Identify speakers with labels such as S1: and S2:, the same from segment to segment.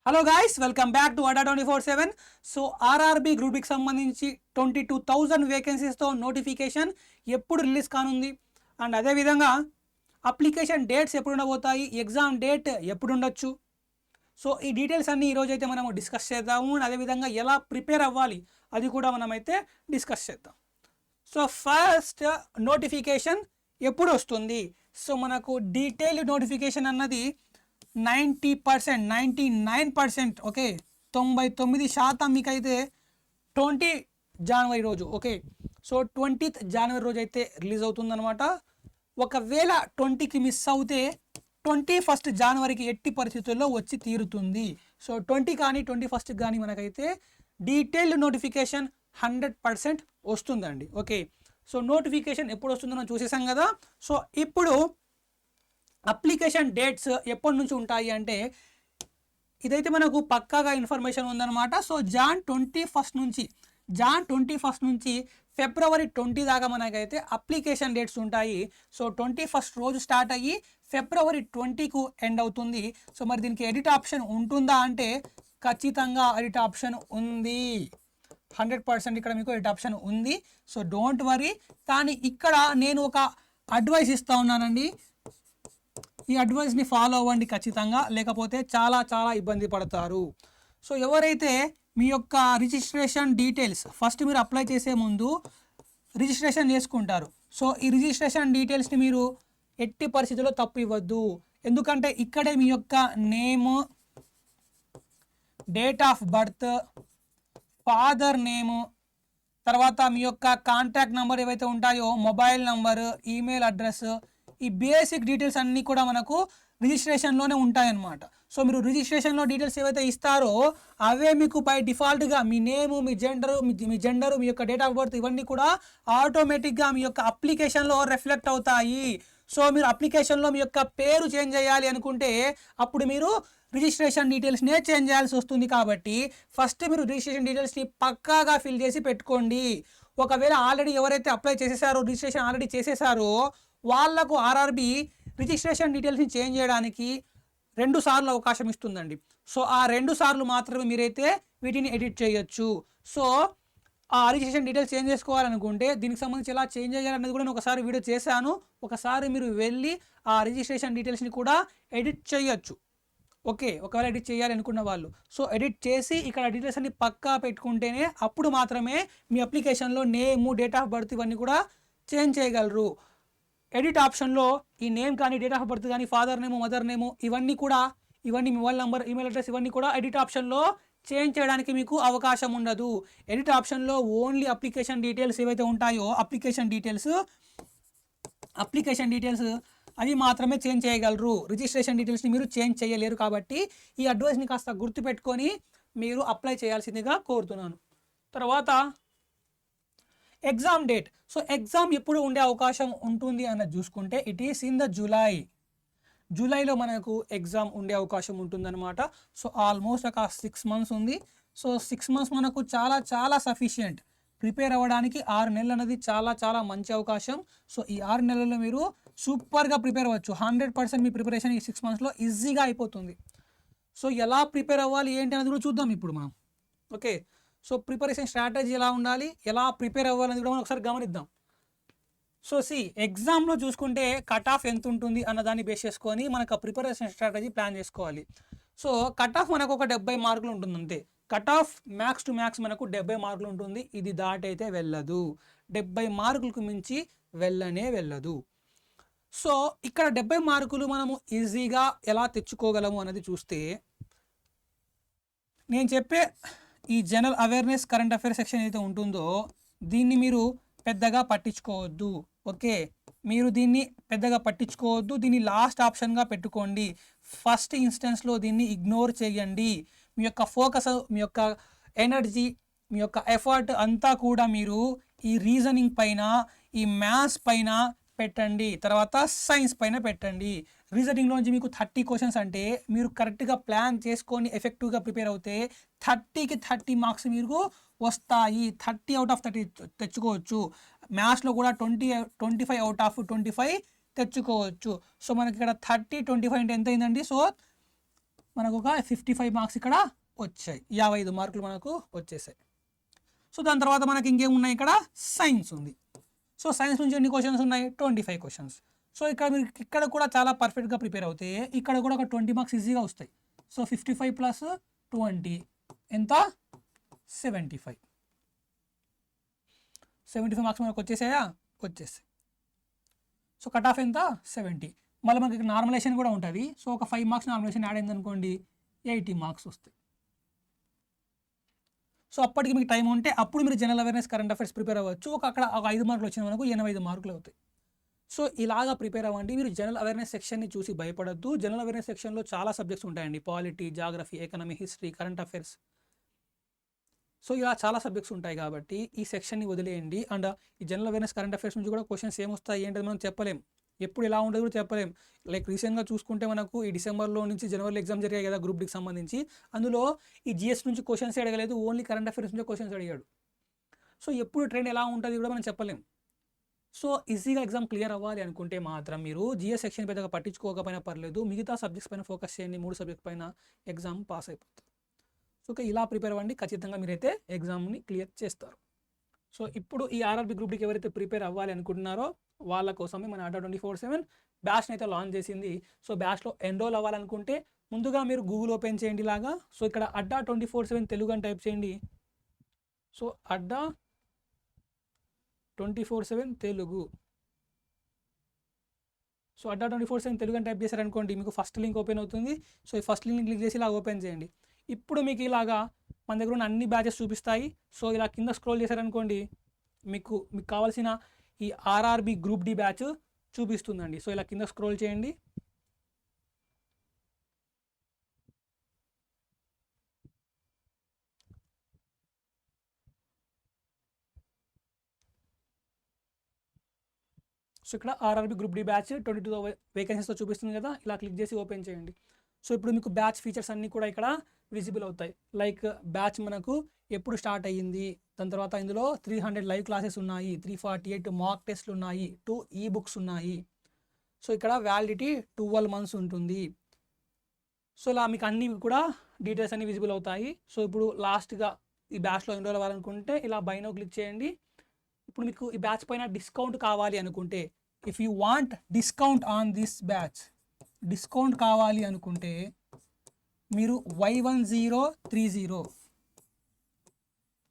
S1: Hello guys, welcome back to అడా 24/7. So RRB group బికి సంబంధించి 22,000 వేకెన్సీస్తో notification ఎప్పుడు రిలీజ్ కానుంది అండ్ అదేవిధంగా అప్లికేషన్ డేట్స్ ఎప్పుడు ఉండబోతాయి, ఎగ్జామ్ డేట్ ఎప్పుడు ఉండొచ్చు. సో ఈ డీటెయిల్స్ అన్నీ ఈరోజు అయితే మనము డిస్కస్ చేద్దాము. అదేవిధంగా ఎలా ప్రిపేర్ అవ్వాలి అది కూడా మనమైతే డిస్కస్ చేద్దాం. సో ఫస్ట్ నోటిఫికేషన్ ఎప్పుడు వస్తుంది? సో మనకు డీటెయిల్డ్ నోటిఫికేషన్ అన్నది 90%, 99%, ఓకే, 99% మీకైతే 20 జనవరి రోజు, ఓకే, సో 20th జనవరి రోజు అయితే రిలీజ్ అవుతుందన్నమాట. ఒకవేళ 20కి మిస్ అవుతే 21st జనవరికి ఎట్టి పరిస్థితుల్లో వచ్చి తీరుతుంది. సో 20 కానీ 21st కానీ మనకైతే డీటెయిల్డ్ నోటిఫికేషన్ 100% వస్తుందండి. ఓకే, సో నోటిఫికేషన్ ఎప్పుడు వస్తుందో మనం చూసేసాం కదా. సో ఇప్పుడు అప్లికేషన్ డేట్స్ ఎప్పటి నుంచి ఉంటాయి అంటే ఇదైతే మనకు పక్కాగా ఇన్ఫర్మేషన్ ఉందన్నమాట. సో జాన్ 21st నుంచి ఫిబ్రవరి 20 దాకా మనకైతే అప్లికేషన్ డేట్స్ ఉంటాయి. సో 21st రోజు స్టార్ట్ అయ్యి ఫిబ్రవరి 20కు ఎండ్ అవుతుంది. సో మరి దీనికి ఎడిట్ ఆప్షన్ ఉంటుందా అంటే ఖచ్చితంగా ఎడిట్ ఆప్షన్ ఉంది. 100% ఇక్కడ మీకు ఎడిట్ ఆప్షన్ ఉంది. So don't worry. కానీ ఇక్కడ నేను ఒక అడ్వైస్ ఇస్తూ ఉన్నానండి. ఈ అడ్వైస్ని ఫాలో అవ్వండి ఖచ్చితంగా, లేకపోతే చాలా చాలా ఇబ్బంది పడతారు. సో ఎవరైతే మీ యొక్క రిజిస్ట్రేషన్ డీటెయిల్స్ ఫస్ట్ మీరు అప్లై చేసే ముందు రిజిస్ట్రేషన్ చేసుకుంటారు. సో ఈ రిజిస్ట్రేషన్ డీటెయిల్స్ని మీరు ఎట్టి పరిస్థితుల్లో తప్పు ఇవ్వద్దు. ఎందుకంటే ఇక్కడే మీ యొక్క name, date of birth, father name, తర్వాత మీ యొక్క కాంటాక్ట్ నెంబర్ ఏవైతే ఉంటాయో, మొబైల్ నంబరు, ఈమెయిల్ అడ్రస్, ఈ బేసిక్ డీటెయిల్స్ అన్నీ కూడా మనకు రిజిస్ట్రేషన్లోనే ఉంటాయన్నమాట. సో మీరు రిజిస్ట్రేషన్లో డీటెయిల్స్ ఏవైతే ఇస్తారో అవే మీకు బై డిఫాల్ట్గా మీ నేము, మీ జెండరు, మీ యొక్క డేట్ ఆఫ్ బర్త్ ఇవన్నీ కూడా ఆటోమేటిక్గా మీ యొక్క అప్లికేషన్లో రిఫ్లెక్ట్ అవుతాయి. సో మీరు అప్లికేషన్లో మీ యొక్క పేరు చేంజ్ చేయాలి అనుకుంటే అప్పుడు మీరు రిజిస్ట్రేషన్ డీటెయిల్స్నే చేంజ్ చేయాల్సి వస్తుంది. కాబట్టి ఫస్ట్ మీరు రిజిస్ట్రేషన్ డీటెయిల్స్ని పక్కాగా ఫిల్ చేసి పెట్టుకోండి. ఒకవేళ ఆల్రెడీ ఎవరైతే అప్లై చేసేసారో, రిజిస్ట్రేషన్ ఆల్రెడీ చేసేసారో వాళ్లకు ఆర్ఆర్బీ రిజిస్ట్రేషన్ డీటెయిల్స్ని చేంజ్ చేయడానికి 2 సార్లు అవకాశం ఇస్తుందండి. సో ఆ 2 సార్లు మాత్రమే మీరైతే వీటిని ఎడిట్ చేయొచ్చు. సో ఆ రిజిస్ట్రేషన్ డీటెయిల్స్ చేంజ్ చేసుకోవాలనుకుంటే దీనికి సంబంధించి ఎలా చేంజ్ చేయాలనేది కూడా నేను ఒకసారి వీడియో చేశాను. ఒకసారి మీరు వెళ్ళి ఆ రిజిస్ట్రేషన్ డీటెయిల్స్ని కూడా ఎడిట్ చేయొచ్చు. ఓకే, ఒకవేళ ఎడిట్ చేయాలి అనుకున్న వాళ్ళు సో ఎడిట్ చేసి ఇక్కడ డీటెయిల్స్ అన్ని పక్కా పెట్టుకుంటేనే అప్పుడు మాత్రమే మీ అప్లికేషన్లో నేము, డేట్ ఆఫ్ బర్త్ ఇవన్నీ కూడా చేంజ్ చేయగలరు. ఎడిట్ ఆప్షన్లో ఈ నేమ్ కానీ, డేట్ ఆఫ్ బర్త్ కానీ, ఫాదర్ నేము, మదర్ నేము ఇవన్నీ మొబైల్ నెంబర్, ఈమెయిల్ అడ్రస్ ఇవన్నీ కూడా ఎడిట్ ఆప్షన్లో చేంజ్ చేయడానికి మీకు అవకాశం ఉండదు. ఎడిట్ ఆప్షన్లో ఓన్లీ అప్లికేషన్ డీటెయిల్స్ ఏవైతే ఉంటాయో అప్లికేషన్ డీటెయిల్స్ అవి మాత్రమే చేంజ్ చేయగలరు. రిజిస్ట్రేషన్ డీటెయిల్స్ని మీరు చేంజ్ చేయలేరు. కాబట్టి ఈ అడ్వైస్ని కాస్త గుర్తుపెట్టుకొని మీరు అప్లై చేయాల్సిందిగా కోరుతున్నాను. తర్వాత ఎగ్జామ్ డేట్. సో ఎగ్జామ్ ఎప్పుడు ఉండే అవకాశం ఉంటుంది అన్నది చూసుకుంటే ఇట్ ఈస్ ఇన్ ద జూలైలో మనకు ఎగ్జామ్ ఉండే అవకాశం ఉంటుందన్నమాట. సో ఆల్మోస్ట్ ఒక 6 months ఉంది. సో 6 months మనకు చాలా చాలా సఫిషియంట్. ప్రిపేర్ అవ్వడానికి 6 నెలలు అనేది చాలా చాలా మంచి అవకాశం. సో ఈ 6 నెలల్లో మీరు సూపర్గా ప్రిపేర్ అవ్వచ్చు. 100% మీ ప్రిపరేషన్ ఈ 6 monthsలో ఈజీగా అయిపోతుంది. సో ఎలా ప్రిపేర్ అవ్వాలి ఏంటి అనేది కూడా చూద్దాం ఇప్పుడు మనం. ఓకే, సో ప్రిపరేషన్ స్ట్రాటజీ ఎలా ఉండాలి, ఎలా ప్రిపేర్ అవ్వాలని కూడా మనం ఒకసారి గమనిద్దాం. సో ఎగ్జామ్లో చూసుకుంటే కట్ ఆఫ్ ఎంత ఉంటుంది అన్న దాన్ని బేస్ చేసుకొని మనకు ఆ ప్రిపరేషన్ స్ట్రాటజీ ప్లాన్ చేసుకోవాలి. సో కట్ ఆఫ్ మనకు ఒక 70 మార్కులు ఉంటుంది అంతే. Cut of maths to max మనకు 70 మార్కులు ఉంటుంది. ఇది దాటైతే వెళ్ళదు. 70 మార్కులకు మించి వెళ్ళదు. సో ఇక్కడ 70 మార్కులు మనము ఈజీగా ఎలా తెచ్చుకోగలము అనేది చూస్తే నేను చెప్పే ఈ general awareness, current affairs section ఏదైతే ఉంటుందో దీన్ని మీరు పెద్దగా పట్టించుకోవద్దు. ఓకే, మీరు దీన్ని పెద్దగా పట్టించుకోవద్దు. దీన్ని లాస్ట్ ఆప్షన్గా పెట్టుకోండి. ఫస్ట్ ఇన్స్టెన్స్లో దీన్ని ఇగ్నోర్ చేయండి. మీ యొక్క ఫోకస్, మీ యొక్క ఎనర్జీ, మీ యొక్క ఎఫర్ట్ అంతా కూడా మీరు ఈ రీజనింగ్ పైన, ఈ మ్యాథ్స్ పైన పెట్టండి. తర్వాత సైన్స్ పైన పెట్టండి. రీజనింగ్లోంచి మీకు 30 క్వశ్చన్స్ అంటే మీరు కరెక్ట్గా ప్లాన్ చేసుకొని ఎఫెక్టివ్గా ప్రిపేర్ అవుతే 30కి 30 మార్క్స్ మీకు వస్తాయి. 30 out of 30 తెచ్చుకోవచ్చు. మ్యాథ్స్లో కూడా 25 out of 25 తెచ్చుకోవచ్చు. సో మనకి ఇక్కడ 30, 25 అంటే ఎంత అయిందండి? సో మనకు ఒక 55 మార్క్స్ ఇక్కడ వచ్చాయి, 55 మార్కులు మనకు వచ్చేసాయి. సో దాని తర్వాత మనకి ఇంకేమున్నాయి, ఇక్కడ సైన్స్ ఉంది. సో సైన్స్ నుంచి ఎన్ని క్వశ్చన్స్ ఉన్నాయి, 25 క్వశ్చన్స్. సో ఇక్కడ మీరు ఇక్కడ కూడా చాలా పర్ఫెక్ట్గా ప్రిపేర్ అవుతే ఇక్కడ కూడా ఒక 20 మార్క్స్ ఈజీగా వస్తాయి. సో 55 ప్లస్ 20 ఎంత, 75. 75 మార్క్స్ మనకు వచ్చేసాయా, వచ్చేసాయి. సో కట్ ఆఫ్ ఎంత, 70. మళ్ళీ మనకి నార్మలైజేషన్ కూడా ఉంటుంది. సో ఒక 5 మార్క్స్ నార్మలైజేషన్ యాడ్ అయింది అనుకోండి, 80 మార్క్స్ వస్తాయి. సో అప్పటికి మీకు టైం ఉంటే అప్పుడు మీరు general awareness current affairs prepare అవ్వచ్చు. అక్కడ ఒక 5 మార్కులు వచ్చిన మనకు 85 మార్కులు అవుతాయి. సో ఇలాగా ప్రిపేర్ అవ్వండి. మీరు జనరల్ అవేర్నెస్ సెక్షన్ని చూసి భయపడద్దు. జనరల్ అవేర్నెస్ సెక్షన్లో చాలా సబ్జెక్ట్స్ ఉంటాయండి, polity, geography, economy, history, current affairs. So ఇలా చాలా సబ్జెక్ట్స్ ఉంటాయి కాబట్టి ఈ సెక్షన్ని వదిలేయండి. అండ్ ఈ జనరల్ అవేర్నెస్ కరెంట్ అఫైర్స్ నుంచి కూడా క్వశ్చన్స్ ఏమొస్తాయి ఏంటది మనం చెప్పలేం, ఎప్పుడు ఎలా ఉండదు కూడా చెప్పలేం. లైక్ రీసెంట్గా చూసుకుంటే మనకు ఈ డిసెంబర్లో నుంచి జనవరిలో ఎగ్జామ్ జరిగాయి కదా గ్రూప్ డికి సంబంధించి, అందులో ఈ జిఎస్ నుంచి క్వశ్చన్స్ అడగలేదు, ఓన్లీ కరెంట్ అఫైర్స్ నుంచి క్వశ్చన్స్ అడిగాడు. సో ఎప్పుడు ట్రెండ్ ఎలా ఉంటుంది కూడా మనం చెప్పలేం. సో ఈజీగా ఎగ్జామ్ క్లియర్ అవ్వాలి అనుకుంటే మాత్రం మీరు జిఎస్ సెక్షన్ పెద్దగా పట్టించుకోకపోయినా పర్లేదు, మిగతా సబ్జెక్ట్స్ పైన ఫోకస్ చేయండి. 3 సబ్జెక్ట్ పైన ఎగ్జామ్ పాస్ అయిపోతారు. సో ఇలా ప్రిపేర్ అవ్వండి, ఖచ్చితంగా మీరైతే ఎగ్జామ్ని క్లియర్ చేస్తారు. సో ఇప్పుడు ఈ ఆర్ఆర్బీ గ్రూప్ డికి ఎవరైతే ప్రిపేర్ అవ్వాలి అనుకుంటున్నారో వాళ్ళ కోసమే మన అడ్డా 24/7 బ్యాచ్ని అయితే లాంచ్ చేసింది. సో బ్యాచ్లో ఎన్రోల్ అవ్వాలనుకుంటే ముందుగా మీరు గూగుల్ ఓపెన్ చేయండి ఇలాగా. సో ఇక్కడ అడ్డా 24/7 తెలుగు అని టైప్ చేయండి. సో అడ్డా 24/7 తెలుగు. సో అడ్డా 24/7 తెలుగు అని టైప్ చేశారనుకోండి, మీకు ఫస్ట్ లింక్ ఓపెన్ అవుతుంది. సో ఈ ఫస్ట్ లింక్ క్లిక్ చేసి ఇలా ఓపెన్ చేయండి. ఇప్పుడు మీకు ఇలాగా మన దగ్గర ఉన్న అన్ని బ్యాచెస్ చూపిస్తాయి. సో ఇలా కింద స్క్రోల్ చేశారనుకోండి, మీకు కావాల్సిన ఈ ఆర్ఆర్బీ గ్రూప్ డి బ్యాచ్ చూపిస్తుందండి. సో ఇలా కింద స్క్రోల్ చేయండి. సో ఇక్కడ ఆర్ఆర్బీ గ్రూప్ డి బ్యాచ్ 22 వేకెన్సీస్తో చూపిస్తుంది కదా, ఇలా క్లిక్ చేసి ఓపెన్ చేయండి. సో ఇప్పుడు మీకు బ్యాచ్ ఫీచర్స్ అన్నీ కూడా ఇక్కడ విజిబుల్ అవుతాయి. లైక్ బ్యాచ్ మనకు ఎప్పుడు స్టార్ట్ అయ్యింది, దాని తర్వాత ఇందులో 300 లైవ్ క్లాసెస్ ఉన్నాయి, 348 మాక్ టెస్ట్లు ఉన్నాయి, 2 ఈ బుక్స్ ఉన్నాయి. సో ఇక్కడ వ్యాలిడిటీ 12 months ఉంటుంది. సో ఇలా మీకు అన్నీ కూడా డీటెయిల్స్ అన్నీ విజిబుల్ అవుతాయి. సో ఇప్పుడు లాస్ట్గా ఈ బ్యాచ్లో ఎన్రోల్ అవ్వాలనుకుంటే ఇలా బై నౌ క్లిక్ చేయండి. ఇప్పుడు మీకు ఈ బ్యాచ్ పైన డిస్కౌంట్ కావాలి అనుకుంటే, if you want discount on this batch, discount కావాలి అనుకుంటే మీరు Y1030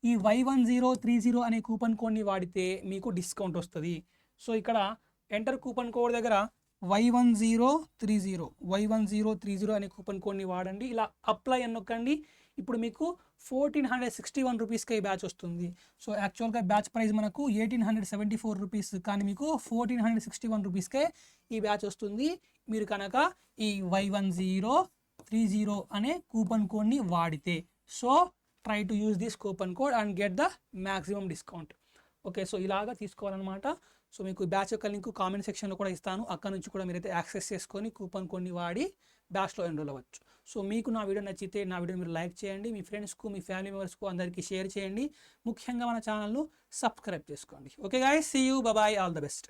S1: ఈ Y1030 అనే కూపన్ కోడ్ని వాడితే మీకు డిస్కౌంట్ వస్తుంది. సో ఇక్కడ ఎంటర్ కూపన్ కోడ్ దగ్గర Y1030 అనే కూపన్ కోడ్ని వాడండి. ఇలా అప్లై అని నొక్కండి. ఇప్పుడు మీకు 1461 రూపీస్కి ఈ బ్యాచ్ వస్తుంది. సో యాక్చువల్గా బ్యాచ్ ప్రైస్ మనకు 1874 రూపీస్, కానీ మీకు 1461 రూపీస్కే ఈ బ్యాచ్ వస్తుంది. మీరు కనుక ఈ Y1030 అనే కూపన్ కోడ్ని వాడితే. So try to use this coupon code and get the maximum discount. Okay, so ఇలాగా తీసుకోవాలన్నమాట. సో మీకు బ్యాచ్ యొక్క లింక్ కామెంట్ సెక్షన్లో కూడా ఇస్తాను, అక్కడ నుంచి కూడా మీరైతే యాక్సెస్ చేసుకొని కూపన్ కోడ్ని వాడి బ్యాచ్లో ఎన్రోల్ అవ్వచ్చు. సో మీకు నా వీడియో నచ్చితే నా వీడియోని మీరు లైక్ చేయండి, మీ ఫ్రెండ్స్కు, మీ ఫ్యామిలీ మెంబర్స్కు అందరికీ షేర్ చేయండి. ముఖ్యంగా మన ఛానల్ను సబ్స్క్రైబ్ చేసుకోండి. Okay guys, see you, bye, all the best.